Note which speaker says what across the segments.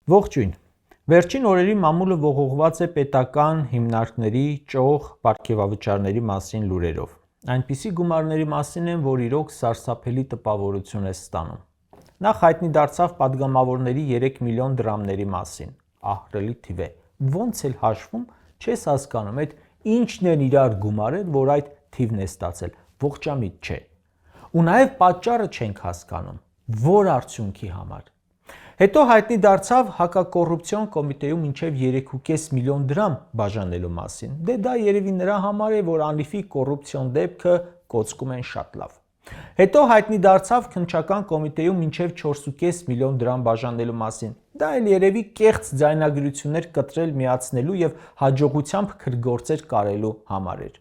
Speaker 1: Ողջույն։ Վերջին օրերի մամուլը ողողված է պետական հիմնարկների ճոխ պարգևավճարների մասին լուրերով։ Այնպիսի գումարների մասին են, որ իրոք սարսափելի տպավորություն է ստանում։ Նախ հայտնի դարձավ պատգամավորների 3 միլիոն դրամների մասին։ Ահռելի թիվ է։ Ոնց էլ հաշվում, չես հասկանում, այդ ինչն են իրար գումարել, որ այդ թիվն է ստացել, ողջամիտ չէ։ Ու նաև պատճառը չենք հասկանում, որ արդյունքի համար։ Հետո հայտնի դարձավ հակակոռուպցիոն կոմիտեում մինչև 3.5 միլիոն դրամ բաժանելու մասին։ Դե դա երևի նրա համար է, որ անիվի կոռուպցիոն դեպքը կոծկում են շատ լավ։ Հետո հայտնի դարձավ քննչական կոմիտեում մինչև 4.5 միլիոն դրամ բաժանելու մասին։ Դա էլ երևի կեղծ ձայնագրություններ կտրել միացնելու եւ հաջողությամբ քրգործեր կարելու համար էր։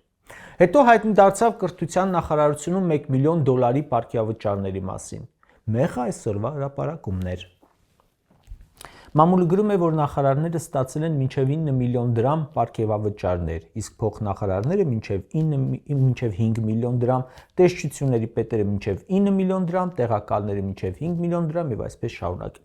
Speaker 1: Հետո հայտնի դարձավ կրթության նախարարությունում 1 միլիոն դոլարի պարգևավճարների մասին։ Մեղա այսօրվա հրապարակումներ։ Մամուլը գրում է, որ նախարարները ստացել են մինչև 9 միլիոն դրամ պարգևավճարներ, իսկ փոխնախարարները մինչև 5 միլիոն դրամ, տեսչությունների պետերը մինչև 9 միլիոն դրամ, տեղակալները մինչև 5 միլիոն դրամ եւ այսպես շարունակ։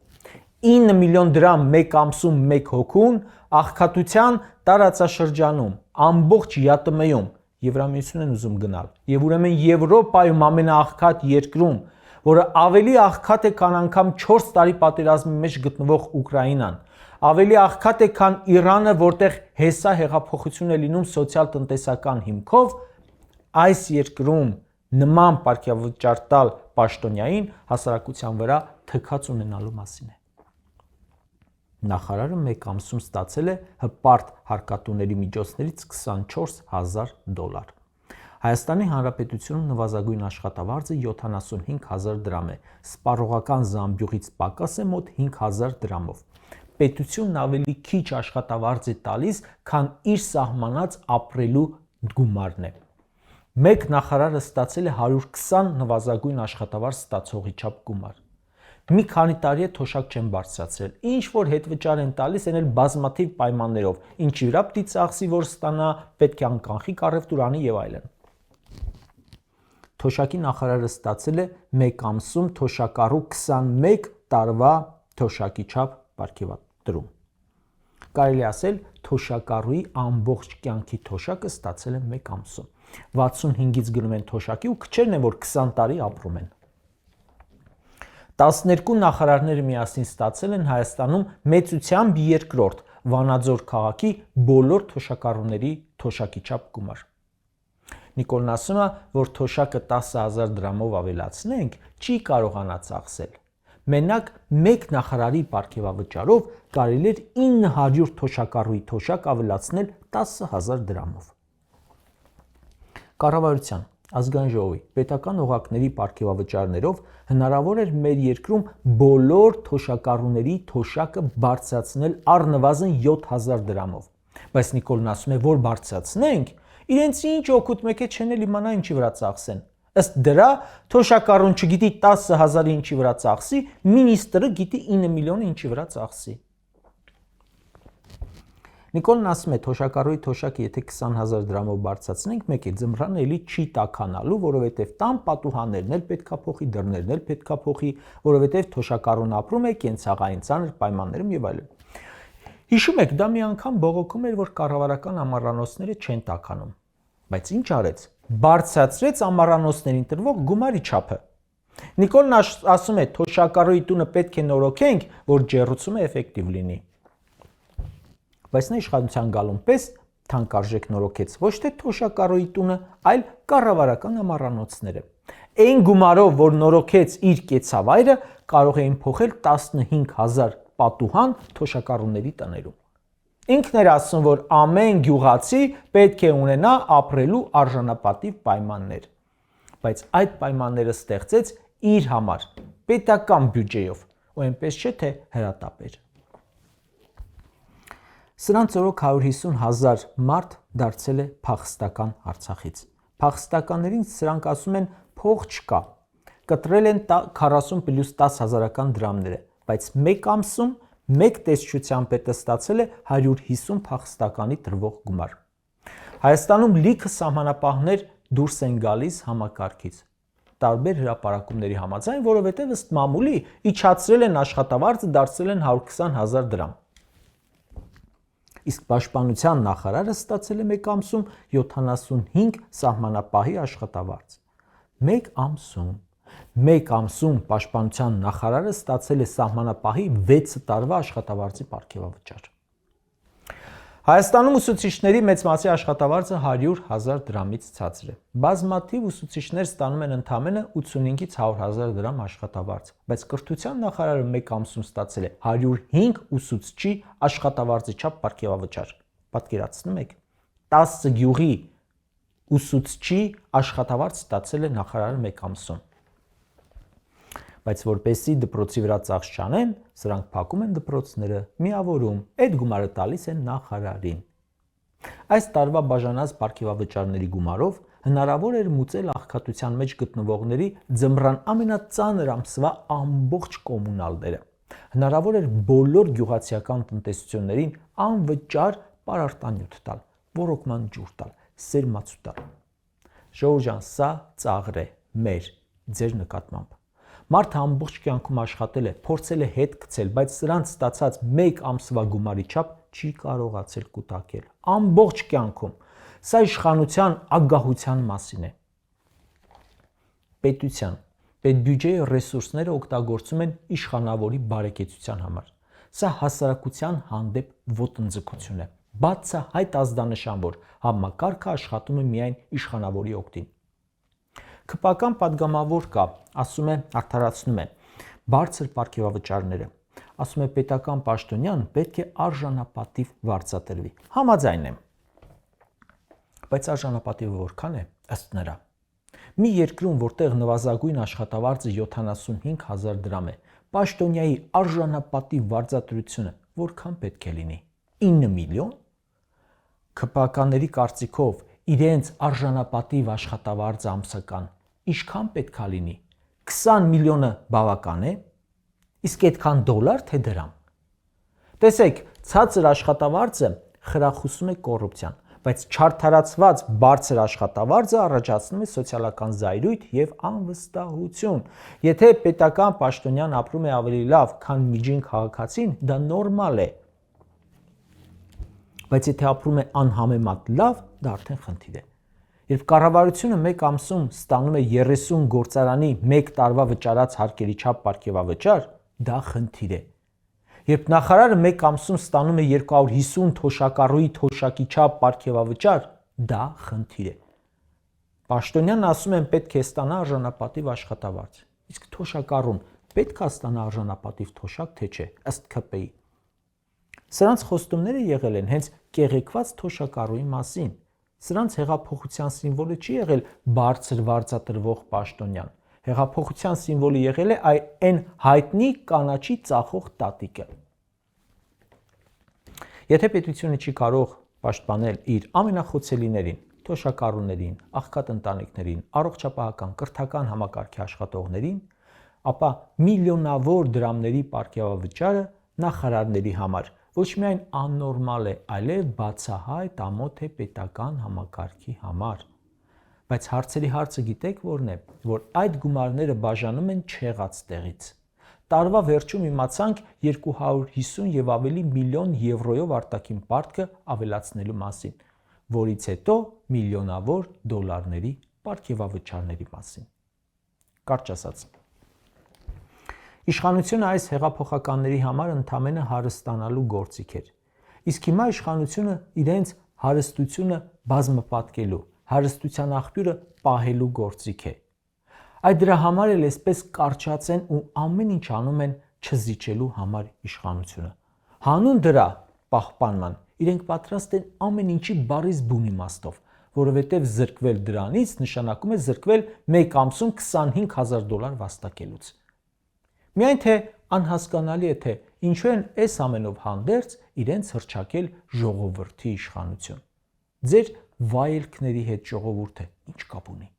Speaker 1: 9 միլիոն դրամ մեկ ամսում մեկ հոգուն աղքատության տարածաշրջանում, ամբողջ ԵԱՏՄ-ում Եվրամիություն են ուզում գնալ, եւ ուրեմն Եվրոպայում ամենաաղքատ երկրում, որը ավելի աղքատ է, քան անգամ 4 տարի պատերազմի մեջ գտնվող Ուկրաինան, ավելի աղքատ է, քան Իրանը, որտեղ հեսա հեղափոխություն է լինում սոցիալ-տնտեսական հիմքով, այս երկրում նման պարգևավճար տալ պաշտոնյային հասարակության վրա թքած ունենալու մասին է։ Նախարարը մեկ ամսում ստացել է հպարտ հարկատուների միջոցներից 24,000 դոլար։ Հայաստանի Հանրապետությունում նվազագույն աշխատավարձը 75,000 դրամ է, սպառողական զամբյուղից պակաս է մոտ 5,000 դրամով։ Պետությունն ավելի քիչ աշխատավարձ է տալիս, քան իր սահմանած ապրելու գումարն է։ Մեկ նախարարը ստացել է 120 նվազագույն աշխատավարձ ստացողի չափ գումար։ Մի քանի տարի է թոշակ չեն բարձրացրել, ինչ որ հետվճար են տալիս, այն էլ բազմաթիվ պայմաններով, ինչի վրա պիտի ծախսի, որ ստանա, պետք է անկանխի կառավարություն անի եւ այլն։ Թոշակի նախարարը ստացել է մեկ ամսում թոշակառու 21 տարվա թոշակի չափ պարգևատրում։ Կարելի ասել, թոշակառուի ամբողջ կյանքի թոշակը ստացել է մեկ ամսում։ 65-ից գնում են թոշակի ու քչերն են, որ 20 տարի ապրում են։ 12 նախարարները միասին ստացել են Հայաստանում մեծությամբ երկրորդ Վանաձոր քաղաքի բոլոր թոշակառուների թոշակի չափ գումար։ Նիկոլն ասում է, որ թոշակը 10,000 դրամով ավելացնենք, չի կարողանա ծախսել։ Մենակ մեկ նախարարի պարգևավճարով կարելի էր 900 թոշակառուի թոշակ ավելացնել 10,000 դրամով։ Կառավարության, ազգային ժողովի, պետական օղակների պարգևավճարներով հնարավոր էր մեր երկրում բոլոր թոշակառուների թոշակը բարձրացնել առնվազն 7,000 դրամով։ Բայց Նիկոլն ասում է, որ բարձրացնենք, իրենց ինչ օգուտ մեկ է չեն էլ իմանա ինչի վրա ծախսեն։ Ըստ դրա թոշակառուն չգիտի 10,000-ի ինչի վրա ծախսի, մինիստրը գիտի 9 միլիոնի ինչի վրա ծախսի։ Նիկոլն ասում է, թոշակառուի թոշակը եթե 20,000 դրամով բարձրացնենք, մեկ է ձմռանը էլի չի տաքանալու, որովհետև տան պատուհաններն էլ պետքա փոխի, դռներն էլ պետքա փոխի, որովհետև թոշակառուն ապրում է կենցաղային ծանր պայմաններում եւ այլն։ Հիշում եք, դա մի անգամ բողոքում էր, որ կառավարական ամառանոցները չեն տաքանում։ Բայց ինչ արեց։ Բարձրացրեց ամառանոցներին տրվող գումարի չափը։ Նիկոլն ասում է, թոշակառուի տունը պետք է նորոգենք, որ ջեռուցումը էֆեկտիվ լինի։ Բայց նա իշխանության գալուն պես թանկարժեք նորոգեց ոչ թե թոշակառուի տունը, այլ կառավարական ամառանոցները։ Այն գումարով, որ նորոգեց իր կեցավայրը, կարող էին փոխել 15,000 պատուհան թոշակառուների տներում։ Ինքն էր ասում, որ ամեն գյուղացի պետք է ունենա ապրելու արժանապատիվ պայմաններ։ Բայց այդ պայմանները ստեղծեց իր համար, պետական բյուջեով, ու այնպես չէ, թե հրատապեր։ Սրանց օրոք 150,000 մարդ դարձել է փախստական Արցախից։ Փախստականներին սրանք ասում են փող չկա։ Կտրել են 40 + 10,000-ական դրամները, բայց մեկ ամսում մեկ տեսչության պետը ստացել է 150 փախստականի տրվող գումար։ Հայաստանում լիքը սահմանապահներ դուրս են գալիս համակարգից։ տարբեր հրապարակումների համաձայն, որովհետև ըստ մամուլի իջացրել են աշխատավարձը, դարձրել են 120,000 դրամ։ Իսկ պաշտպանության նախարարը ստացել է մեկ ամսում 75 սահմանապահի աշխատավարձ։ Մեկ ամսում պաշտպանության նախարարը ստացել է սահմանապահի 6 տարվա աշխատավարձի պարգևավճար։ Հայաստանում ուսուցիչների մեծ մասի աշխատավարձը 100,000 դրամից ցածր է։ Բազմաթիվ ուսուցիչներ ստանում են ընդամենը 85-ից 100,000 դրամ աշխատավարձ, բայց կրթության նախարարը մեկ ամսում ստացել է 105 ուսուցչի աշխատավարձի չափ պարգևավճար։ Պատկերացնում եք, 10 գյուղի ուսուցչի աշխատավարձ ստացել է նախարարը մեկ ամսում։ Բայց որպեսզի դպրոցի վրա ծախս չանեն, սրանք փակում են դպրոցները, միավորում, այդ գումարը տալիս են նախարարին։ Այս տարվա բաժանած պարգևավճարների գումարով հնարավոր էր մուծել աղքատության մեջ գտնվողների ձմռան ամենածանր ամսվա ամբողջ կոմունալները։ Հնարավոր էր բոլոր գյուղացիական տնտեսություններին անվճար պարարտանյութ տալ, ոռոգման ջուր տալ, սերմացու տալ։ Ժողովուրդ ջան, սա ծաղր է ձեր նկատմամբ։ Մարդը ամբողջ կյանքում աշխատել է, փորձել է հետ գցել, բայց սրանց ստացած մեկ ամսվա գումարի չափ չի կարողացել կուտակել։ Ամբողջ կյանքում։ Սա իշխանության ագահության մասին է։ Պետբյուջեի ռեսուրսները օգտագործում են իշխանավորի բարեկեցության համար։ Սա հասարակության հանդեպ ոտնձգություն է։ Բացահայտ ազդանշան, որ համակարգը աշխատում է միայն իշխանավորի օգտին։ ՔՊ-ական падգամավոր կա, ասում է, արդարացնում է բարձր պարգևավճարները, ասում է պետական պաշտոնյան պետք է արժանապատիվ վարձատրվի։ Համաձայն եմ։ Բայց արժանապատիվը որքան է ըստ նրա։ Մի երկրում, որտեղ նվազագույն աշխատավարձը 75,000 դրամ է, պաշտոնյայի արժանապատիվ վարձատրությունը որքան պետք է լինի։ 9 միլիոն։ ՔՊ-ականների կարծիքով իրենց արժանապատիվ աշխատավարձը ամսական ինչքան պետք է լինի։ 20 միլիոնը բավական է, իսկ այդքան դոլար թե դրամ։ Տեսեք, ցածր աշխատավարձը խրախուսում է կոռուպցիան, բայց չարդարացված բարձր աշխատավարձը առաջացնում է սոցիալական զայրույթ եւ անվստահություն։ Եթե պետական պաշտոնյան ապրում է ավելի լավ, քան միջին քաղաքացին, դա նորմալ է։ Բայց եթե ապրում է անհամեմատ լավ, դա արդեն խնդիր է։ Երբ կառավարությունը մեկ ամսում ստանում է 30 գործարանի մեկ տարվա վճարած հարկերի չափ պարգևավճար, դա խնդիր է։ Երբ նախարարը մեկ ամսում ստանում է 250 թոշակառուի թոշակի չափ պարգևավճար, դա խնդիր է։ Պաշտոնյանն ասում են պետք է ստանա արժանապատիվ աշխատավարձ, իսկ թոշակառուն պետք է ստանա արժանապատիվ թոշակ, թե չէ, ըստ ՔՊ-ի։ Սրանց խոստումները եղել են հենց կեղեքված թոշակառուի մասին։ Սրանց հեղափոխության սիմվոլը չի եղել բարձր վարձատրվող պաշտոնյան։ Հեղափոխության սիմվոլը եղել է այն հայտնի կանաչի ծախող տատիկը։ Եթե պետությունը չի կարող պաշտպանել իր ամենախոցելիներին, թոշակառուներին, աղքատ ընտանիքներին, առողջապահական, կրթական համակարգի աշխատողներին, ապա միլիոնավոր դրամների պարգևավճարը նախարարների համար ոչ միայն աննորմալ է, այլև բացահայտ ամոթ է պետական համակարգի համար։ Բայց հարցերի հարցը գիտեք որն է, որ այդ գումարները բաժանում են չեղած տեղից։ Տարվա վերջում իմացանք 250 եւ ավելի միլիոն եվրոյով արտաքին պարտքը ավելացնելու մասին, որից հետո միլիոնավոր դոլարների պարգևավճարների մասին։ Կարճ ասած, իշխանությունը այս հեղափոխականների համար ընդամենը հարստանալու գործիք էր։ Իսկ հիմա իշխանությունը իրենց հարստությունը բազմապատկելու, հարստության աղբյուրը պահելու գործիք է։ Այդ դրա համար էլ այսպես կարճացեն ու ամեն ինչ անում են չզիջելու համար իշխանությունը։ Հանուն դրա պահպանման իրենք պատրաստ են ամեն ինչի բառից բուն իմաստով, որովհետև զրկվել դրանից նշանակում է զրկվել մեկ ամսում 25,000 դոլար վաստակելուց։ Միայն թե անհասկանալի է, թե ինչու են այս ամենով հանդերձ իրենց հռչակել ժողովրդի իշխանություն։ Ձեր վայելքների հետ ժողովուրդը ինչ կապ ունի։